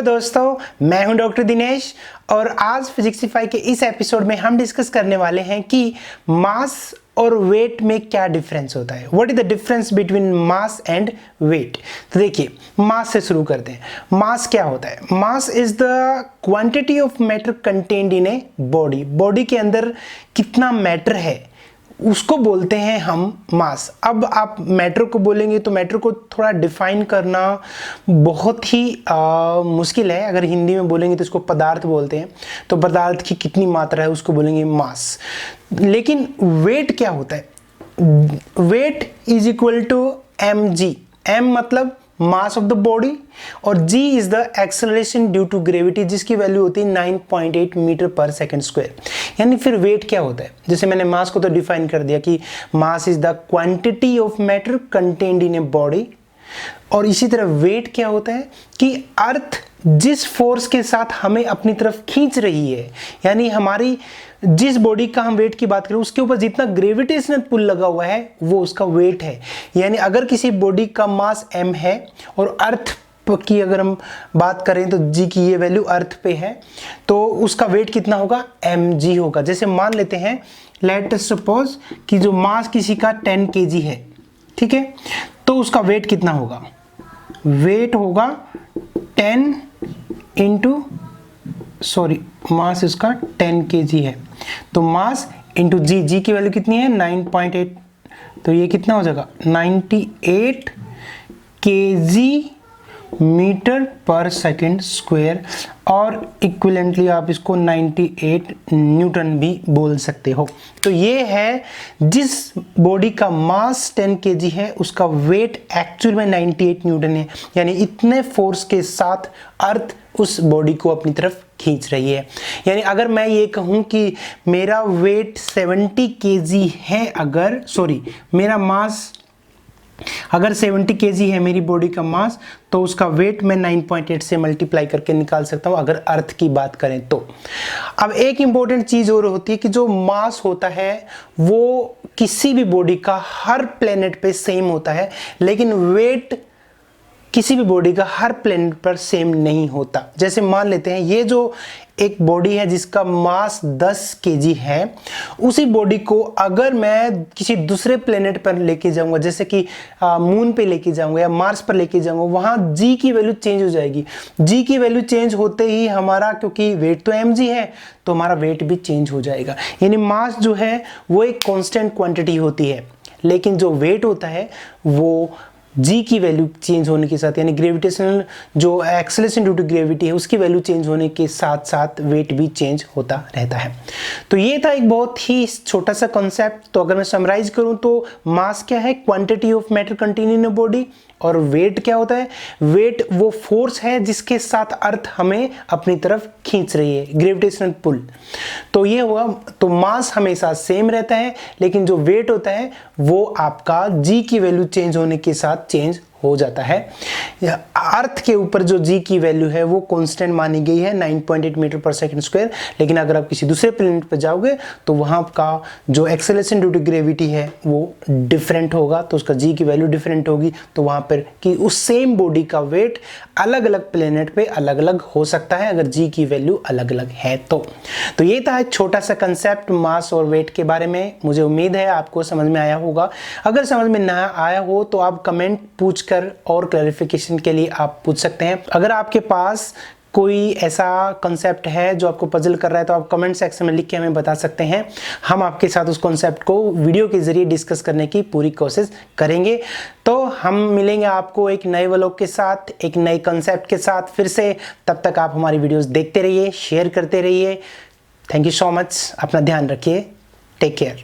Hello दोस्तों, मैं हूं डॉक्टर दिनेश और आज फिजिक्सीफाई के इस एपिसोड में हम डिस्कस करने वाले हैं कि मास और वेट में क्या डिफरेंस होता है। What is the difference between mass and weight. तो देखिए, मास से शुरू करते हैं। मास क्या होता है? Mass is the quantity of matter contained in a body. Body के अंदर कितना मैटर है उसको बोलते हैं हम मास। अब आप मैटर को बोलेंगे तो मैटर को थोड़ा डिफाइन करना बहुत ही मुश्किल है। अगर हिंदी में बोलेंगे तो इसको पदार्थ बोलते हैं, तो पदार्थ की कितनी मात्रा है उसको बोलेंगे मास। लेकिन वेट क्या होता है? Weight is equal to mg। m मतलब मास ऑफ द बॉडी और g is the acceleration due to gravity, जिसकी वैल्यू होती है 9.8 मीटर पर सेकंड स्क्वायर। यानी फिर वेट क्या होता है? जैसे मैंने मास को तो डिफाइन कर दिया कि mass is the quantity of matter contained in a body, और इसी तरह वेट क्या होता है कि अर्थ जिस फोर्स के साथ हमें अपनी तरफ खींच रही है, यानी हमारी जिस बॉडी का हम वेट की बात करें उसके ऊपर जितना ग्रेविटेशनल पुल लगा हुआ है वो उसका वेट है। यानी अगर किसी बॉडी का मास m है और अर्थ की अगर हम बात करें तो g की ये वैल्यू अर्थ पे है, तो उसका वेट कितना होगा? mg होगा। जैसे मान लेते हैं, लेट अस सपोज कि जो मास किसी का 10 kg है, ठीक है, तो उसका वेट कितना होगा? वेट होगा 10 इंटू मास इसका 10 kg है, तो मास इंटू जी की वैल्यू कितनी है? 9.8, तो ये कितना हो जाएगा? 98 kg मीटर पर सेकंड स्क्वायर, और इक्विवेलेंटली आप इसको 98 न्यूटन भी बोल सकते हो। तो ये है जिस बॉडी का मास 10 kg है उसका वेट एक्चुअल में 98 न्यूटन है। यानी इतने फोर्स के साथ अर्थ उस बॉडी को अपनी तरफ खींच रही है। यानी अगर मैं ये कहूँ कि मेरा वेट 70 kg है, मेरा मास अगर 70 kg है मेरी बॉडी का मास, तो उसका वेट मैं 9.8 से मल्टीप्लाई करके निकाल सकता हूं अगर अर्थ की बात करें तो। अब एक इंपॉर्टेंट चीज और होती है कि जो मास होता है वो किसी भी बॉडी का हर प्लेनेट पे सेम होता है, लेकिन वेट किसी भी बॉडी का हर प्लेनेट पर सेम नहीं होता। जैसे मान लेते हैं ये जो एक बॉडी है जिसका मास 10 kg है, उसी बॉडी को अगर मैं किसी दूसरे प्लेनेट पर लेके जाऊंगा, जैसे कि मून पे लेके जाऊंगा या मार्स पर लेके जाऊंगा, वहां g की वैल्यू चेंज हो जाएगी। g की वैल्यू चेंज होते ही हमारा, क्योंकि वेट तो mg है, तो हमारा वेट भी चेंज हो जाएगा। यानी मास जो है वो एक कांस्टेंट क्वांटिटी होती है, लेकिन जो वेट होता है वो g की वैल्यू चेंज होने के साथ, यानी ग्रेविटेशनल जो एक्सेलरेशन ड्यू टू ग्रेविटी है उसकी वैल्यू चेंज होने के साथ साथ वेट भी चेंज होता रहता है। तो ये था एक बहुत ही छोटा सा कॉन्सेप्ट। तो अगर मैं समराइज करूं तो मास क्या है? Quantity of matter contained in a body. और वेट क्या होता है? वेट वो फोर्स है जिसके साथ अर्थ हमें अपनी तरफ खींच रही है, ग्रेविटेशनल पुल। तो ये हुआ, तो मास हमेशा सेम रहता है, लेकिन जो वेट होता है वो आपका g की वैल्यू चेंज होने के साथ चेंज हो जाता है। अर्थ के ऊपर जो g की वैल्यू है वो कांस्टेंट मानी गई है 9.8 मीटर पर सेकंड स्क्वायर, लेकिन अगर आप किसी दूसरे प्लेनेट पर जाओगे तो वहां का जो एक्सेलरेशन ड्यू टू ग्रेविटी है वो डिफरेंट होगा, तो उसका g की वैल्यू डिफरेंट होगी। तो वहां पर कि उस सेम बॉडी का वेट अलग अलग प्लेनेट पे अलग अलग हो सकता है अगर g की वैल्यू अलग अलग है तो ये था एक छोटा सा कंसेप्ट मास और वेट के बारे में। मुझे उम्मीद है आपको समझ में आया होगा। अगर समझ में ना आया हो तो आप कमेंट पूछ और क्लैरिफिकेशन के लिए आप पूछ सकते हैं। अगर आपके पास कोई ऐसा कॉन्सेप्ट है जो आपको पजल कर रहा है तो आप कमेंट सेक्शन में लिख के हमें बता सकते हैं। हम आपके साथ उस कॉन्सेप्ट को वीडियो के जरिए डिस्कस करने की पूरी कोशिश करेंगे। तो हम मिलेंगे आपको एक नए व्लॉग के साथ, एक नए कॉन्सेप्ट के साथ फिर से। तब तक आप हमारी वीडियोस देखते रहिए, शेयर करते रहिए। Thank you so much. अपना ध्यान रखिए। Take care.